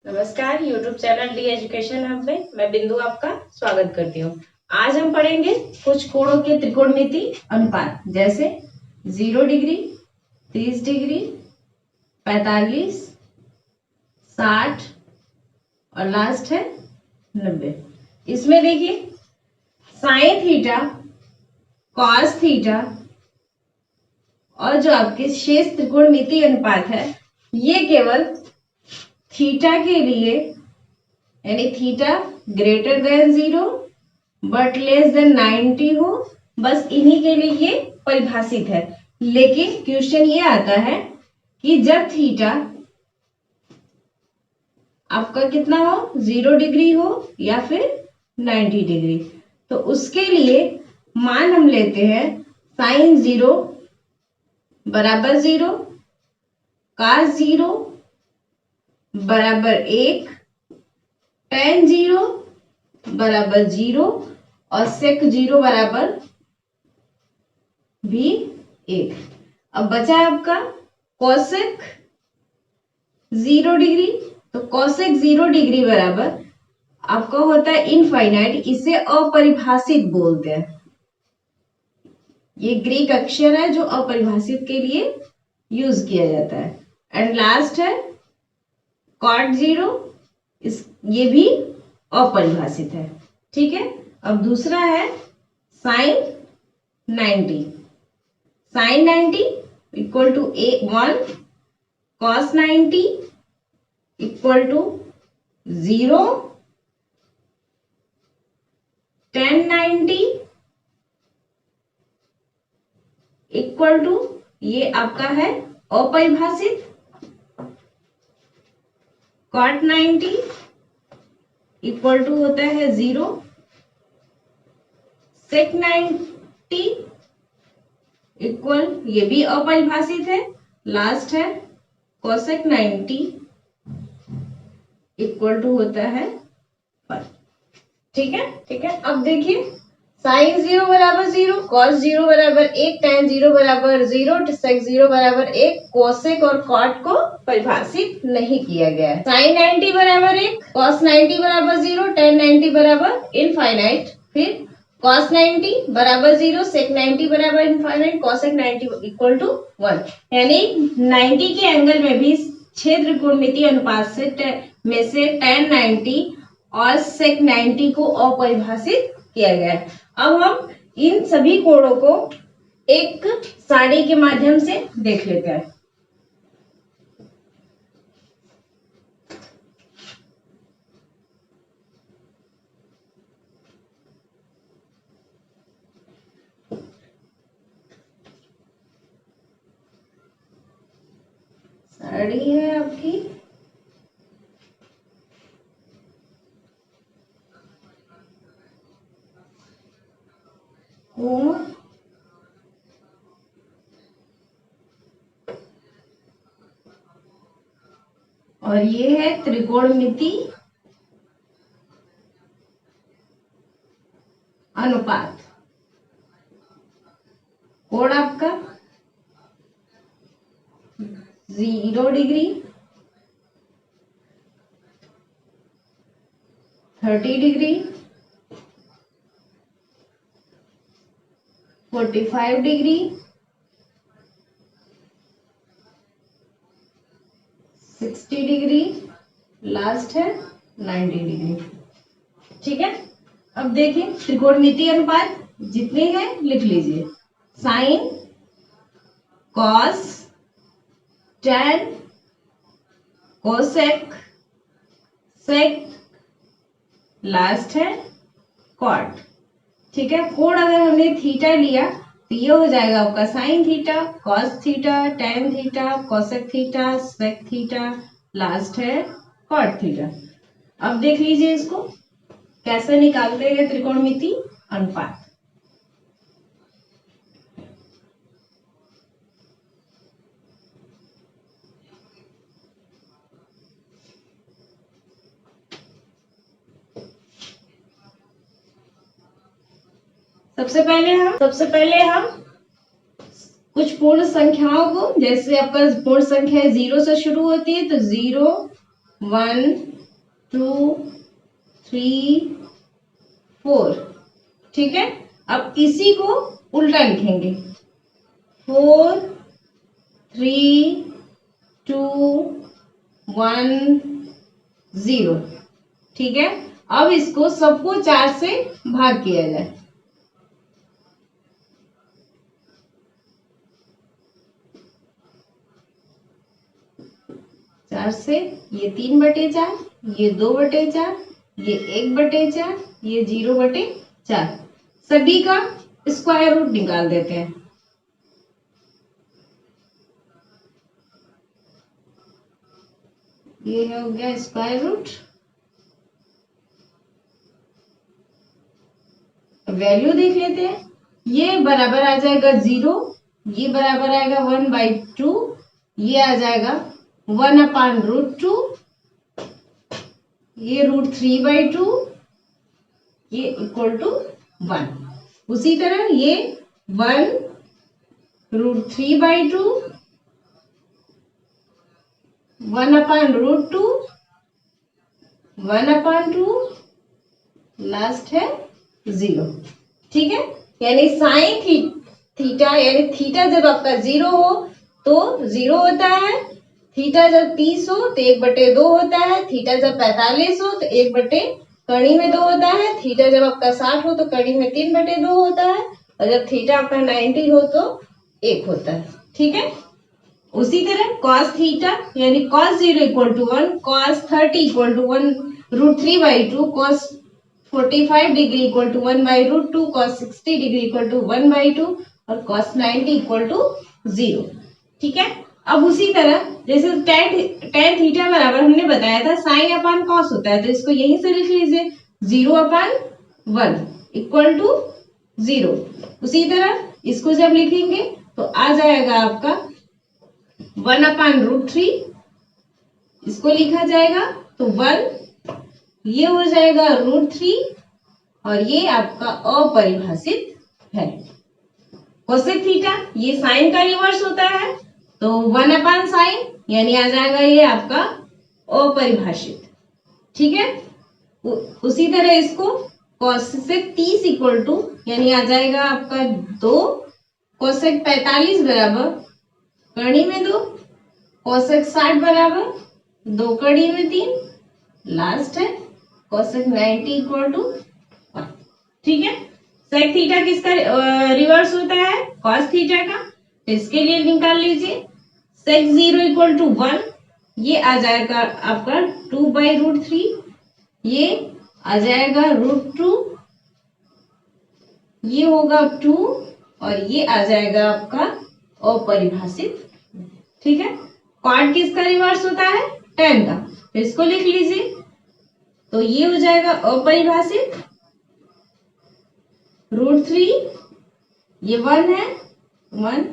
नमस्कार, YouTube channel D education hub में मैं बिंदु आपका स्वागत करती हूँ। आज हम पढ़ेंगे कुछ कोणों के त्रिकोणमिति अनुपात, जैसे 0 डिग्री, 30 डिग्री, 45, 60 और लास्ट है 90। इसमें देखिए साइन थीटा, कॉस थीटा और जो आपके शेष त्रिकोणमिति अनुपात है, ये केवल थीटा के लिए यानी theta greater than 0 but less than 90 हो, बस इन्हीं के लिए ये परिभाषित है। लेकिन क्वेश्चन ये आता है कि जब थीटा आपका कितना हो, 0 डिग्री हो या फिर 90 डिग्री, तो उसके लिए मान हम लेते हैं साइन 0 बराबर 0, कॉस 0 बराबर 1, tan 0 बराबर 0 और sec 0 बराबर भी 1। अब बचा आपका cosec 0 डिग्री, तो cosec 0 डिग्री बराबर आपका होता है इनफाइनाइट, इसे अपरिभाषित बोलते हैं। ये ग्रीक अक्षर है जो अपरिभाषित के लिए यूज किया जाता है। एंड लास्ट है cot 0, ये भी अपरिभाषित है। ठीक है, अब दूसरा है sine 90। Sine 90 equal to 1, cos 90 equal to 0, tan 90 equal to, ये आपका है अपरिभाषित, cot 90 इक्वल टू होता है 0, sec 90 इक्वल, ये भी अपरिभाषित है, लास्ट है cosec 90 इक्वल टू होता है 1। ठीक है, अब देखिए साइन 0 बराबर 0, cos 0 बराबर 1, tan 0 बराबर 0, sec 0 बराबर 1, cosec और cot को परिभाषित नहीं किया गया है। साइन 90 बराबर 1, cos 90 बराबर 0, tan 90 बराबर इनफाइनाइट, फिर cos 90 बराबर 0, sec 90 बराबर इनफाइनाइट, cosec 90 इक्वल टू 1। यानी 90 के एंगल में भी छह त्रिकोणमितीय अनुपात में से tan 90 और sec 90 को अपरिभाषित किया गया है। अब हम इन सभी कोणों को एक सारणी के माध्यम से देख लेते हैं। सारणी है आपकी कोण और ये है त्रिकोणमिति अनुपात। कोण आपका 0 degree, 30 degree, 45 degree, 60 degree, last है 90 डिग्री। ठीक है, अब देखिए त्रिकोणमितीय अनुपात जितने हैं लिख लीजिए, साइन, कॉस, tan, कोसेक, सेक, लास्ट है कॉट। ठीक है, कोण अगर हमने थीटा लिया तो ये हो जाएगा आपका sine theta, cos theta, tan theta, cosec theta, sec theta, last है कॉट थीटा। अब देख लीजिए इसको कैसे निकालते हैं त्रिकोणमिति अनुपात। सबसे पहले हम कुछ पूर्ण संख्याओं को, जैसे आपका पूर्ण संख्या 0 से शुरू होती है तो 0, 1, 2 3 4। ठीक है, अब इसी को उल्टा लिखेंगे 4 3 2 1 0। ठीक है, अब इसको सबको 4 से भाग किया जाए। चार से ये 3/4, ये 2/4, ये 1/4, ये 0/4। सभी का स्क्वायर रूट निकाल देते हैं। ये हो गया स्क्वायर रूट। वैल्यू देख लेते हैं। ये बराबर आ जाएगा 0, ये बराबर आएगा 1/2, ये आ जाएगा 1/√2, ये √3/2, ये इक्वल टू 1। उसी तरह ये 1√3/2, 1/√2, 1/2, लास्ट है 0। ठीक है, यानी साइन थीटा यानी थीटा जब आपका 0 हो तो 0 होता है, थीटा जब 30 हो तो 1/2 होता है, थीटा जब 45 हो तो 1/कड़ी में 2 होता है, थीटा जब आपका 60 हो तो कड़ी में 3/2 होता है, और जब थीटा आपका 90 हो तो 1 होता है। ठीक है, उसी तरह cos थीटा यानी cos 0 equal to 1, cos 30 equal to 1√3/2, cos 45 degree equal to 1/√2, cos 60 degree equal to 1/2 और cos 90 इक्वल टू 0। ठीक है, अब उसी तरह जैसे tan थीटा बराबर हमने बताया था sin अपान cos होता है, तो इसको यहीं से लिख लीजिए 0/1 इक्वल टू 0। उसी तरह इसको जब लिखेंगे तो आ जाएगा आपका 1/√3, इसको लिखा जाएगा तो 1, ये हो जाएगा √3 और ये आपका अपरिभाषित है। कोसेक थीटा ये साइन का रिवर्स होता है, तो 1/sin यानी आ जाएगा ये आपका अपरिभाषित। ठीक है, उसी तरह इसको कोसेक 30 इक्वल टू यानी आ जाएगा आपका 2, कोसेक 45 बराबर कड़ी में 2, कोसेक 60 बराबर 2 कड़ी में 3, लास्ट है कोसेक 90 इक्वल टू 1। ठीक है, सेक थीटा किसका रिवर्स होता है? कॉस थीटा का, तो इसके लिए निकाल लीजिए सेक 0 इक्वल टू 1, ये आ जाएगा आपका 2/√3, ये आ जाएगा √2, ये होगा 2 और ये आ जाएगा आपका अपरिभाषित। ठीक है, कॉट किसका रिवर्स होता है? tan का, तो इसको लिख लीजिए तो ये हो जाएगा अपरिभाषित √3, ये 1 है 1,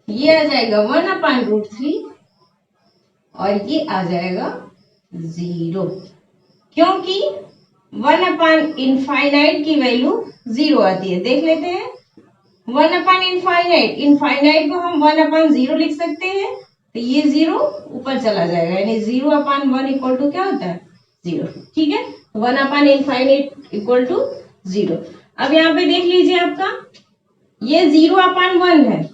ये आ जाएगा 1/√3 और ये आ जाएगा 0, क्योंकि 1/इनफाइनाइट की वैल्यू 0 आती है। देख लेते हैं 1/इनफाइनाइट, इनफाइनाइट को हम 1/0 लिख सकते हैं, तो ये 0 ऊपर चला जाएगा, यानी 0/1 इक्वल टू क्या होता है? 0। ठीक है, 1/इनफाइनाइट इक्वल टू 0। अब यहाँ पे देख लीजिए आपका ये 0/1 है,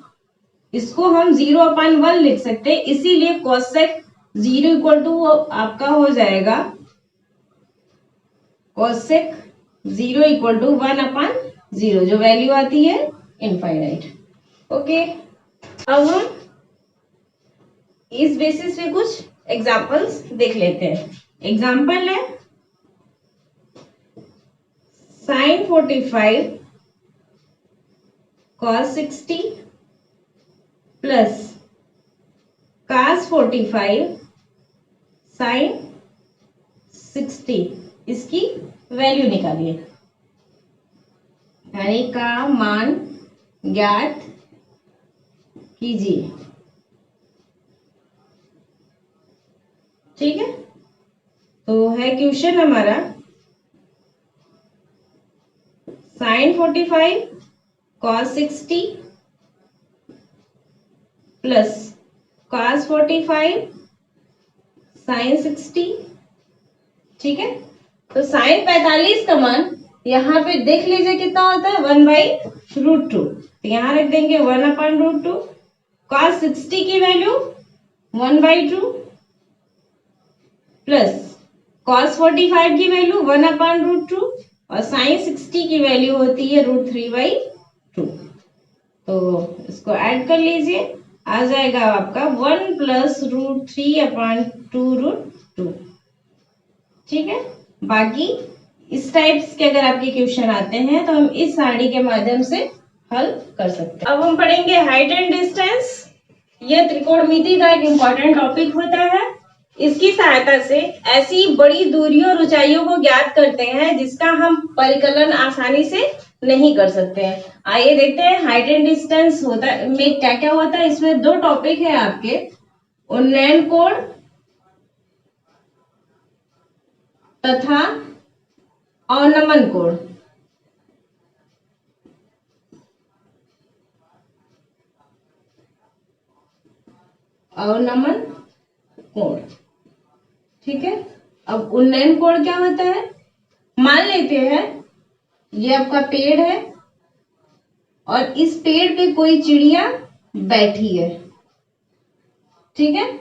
इसको हम 0/1 लिख सकते हैं, इसीलिए कोसेक 0 इक्वल टू आपका हो जाएगा कोसेक 0 इक्वल टू 1/0, जो वैल्यू आती है इनफाइनाइट। ओके, अब हम इस बेसिस पे कुछ एग्जांपल्स देख लेते हैं। एग्जांपल है sin 45 cos 60 plus cos 45 sin 60, इसकी वैल्यू निकालिए, यानी का मान ज्ञात कीजिए। ठीक है, तो है क्वेश्चन हमारा sin 45 cos 60 plus cos 45 sin 60। ठीक है, तो साइन 45 का मान यहाँ पे देख लीजिए कितना होता है 1/√2, तो यहाँ रख देंगे 1/√2। cos 60 की वैल्यू 1/2 प्लस cos 45 की वैल्यू 1/√2 और sin 60 की वैल्यू होती है √3/2। तो इसको ऐड कर लीजिए, आ जाएगा आपका 1 + √3/2√2। ठीक है, बाकी इस टाइप्स के अगर आपके क्वेश्चन आते हैं तो हम इस सारणी के माध्यम से हल कर सकते हैं। अब हम पढ़ेंगे हाइट एंड डिस्टेंस। यह त्रिकोणमिति का एक इम्पोर्टेंट टॉपिक होता है। इसकी सहायता से ऐसी बड़ी दूरियों और ऊंचाइयों को ज्ञात करते हैं जिसका हम परिकलन आसानी से नहीं कर सकते हैं। आइए देखते हैं हाइट एंड डिस्टेंस होता में क्या क्या होता है। इसमें दो टॉपिक है आपके, उन्नयन कोण तथा अवनमन कोण। अवनमन कोण, ठीक है। अब उन्नयन कोण क्या होता है, मान लेते हैं ये आपका पेड़ है और इस पेड़ पे कोई चिड़िया बैठी है, ठीक है,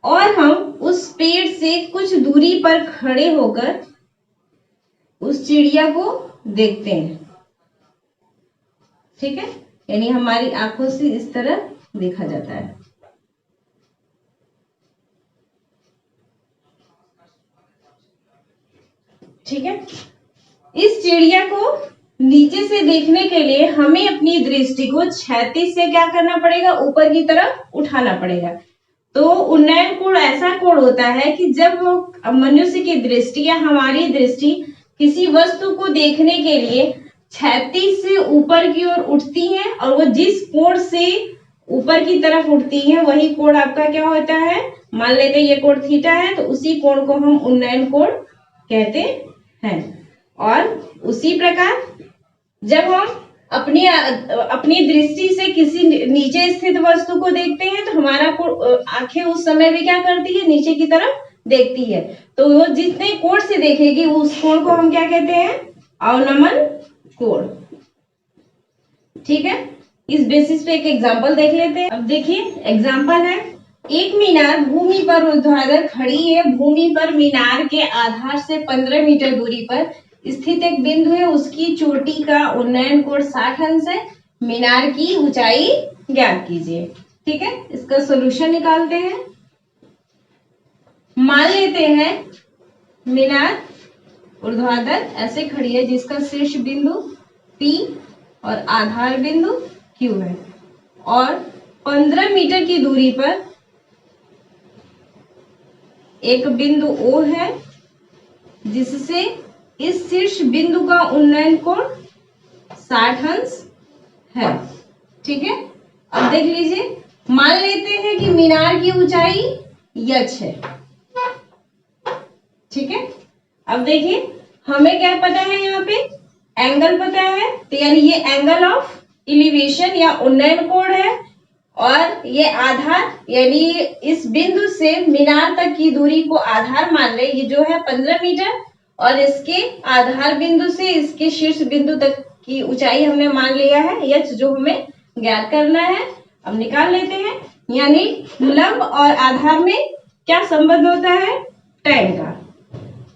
और हम उस पेड़ से कुछ दूरी पर खड़े होकर उस चिड़िया को देखते हैं, ठीक है, यानी हमारी आंखों से इस तरह देखा जाता है। ठीक है, इस चिड़िया को नीचे से देखने के लिए हमें अपनी दृष्टि को क्षैतिज से क्या करना पड़ेगा, ऊपर की तरफ उठाना पड़ेगा। तो उन्नयन कोण ऐसा कोण होता है कि जब मनुष्य की दृष्टि या हमारी दृष्टि किसी वस्तु को देखने के लिए क्षैतिज से ऊपर की ओर उठती है और वो जिस कोण से ऊपर की तरफ उठती है वही कोण आपका क्या होता है, मान लेते हैं ये कोण थीटा है, तो उसी कोण को हम उन्नयन कोण कहते हैं। और उसी प्रकार जब हम अपनी दृष्टि से किसी नीचे स्थित वस्तु को देखते हैं तो हमारा आंखें उस समय भी क्या करती है, नीचे की तरफ देखती है। तो वो जितने कोण से देखेगी उस कोण को हम क्या कहते हैं, अवनमन कोण। ठीक है, इस बेसिस पे एक एग्जांपल देख लेते हैं। अब देखिए एग्जांपल है, एक मीनार भूमि पर ऊर्ध्वाधर खड़ी है। भूमि पर मीनार के आधार से 15 मीटर दूरी पर स्थित एक बिंदु है, उसकी चोटी का उन्नयन कोण 60 अंश है। मीनार की ऊंचाई ज्ञात कीजिए। ठीक है, इसका सॉल्यूशन निकालते हैं। मान लेते हैं मीनार ऊर्ध्वाधर ऐसे खड़ी है जिसका शीर्ष बिंदु P और आधार बिंदु Q है और 15 मीटर की दूरी पर एक बिंदु O है जिससे इस शीर्ष बिंदु का उन्नयन कोण 60 अंश है। ठीक है, अब देख लीजिए, मान लेते हैं कि मीनार की ऊंचाई h है। ठीक है, अब देखिए हमें क्या पता है, यहाँ पे एंगल पता है, तो यानी ये एंगल ऑफ एलिवेशन या उन्नयन कोण है और ये आधार यानी इस बिंदु से मीनार तक की दूरी को आधार मान ले, ये जो है 15 मीटर और इसके आधार बिंदु से इसके शीर्ष बिंदु तक की ऊंचाई हमने मान लिया है h, जो हमें ज्ञात करना है। अब निकाल लेते हैं, यानी लंब और आधार में क्या संबंध होता है, tan का।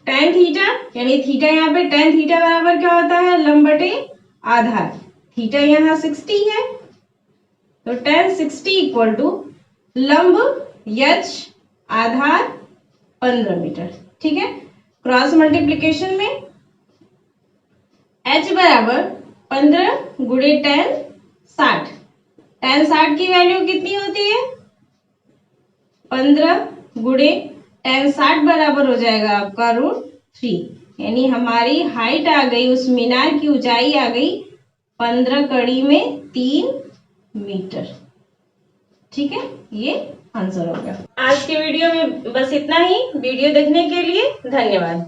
tan थीटा यानी थीटा यहाँ पे tan थीटा बराबर क्या होता है, लंब बटे आधार। थीटा यहाँ 60 है तो tan 60 इक्वल टू लंब h आधार 15 मीटर। ठीक है, क्रॉस मल्टीप्लीकेशन में h बराबर 15 गुणे tan 60। tan 60 की वैल्यू कितनी होती है, 15 गुणे tan 60 बराबर हो जाएगा आपका √3, यानी हमारी हाइट आ गई, उस मीनार की ऊंचाई आ गई 15 कड़ी में 3 मीटर। ठीक है, ये आंसर होगा। आज के वीडियो में बस इतना ही। वीडियो देखने के लिए धन्यवाद।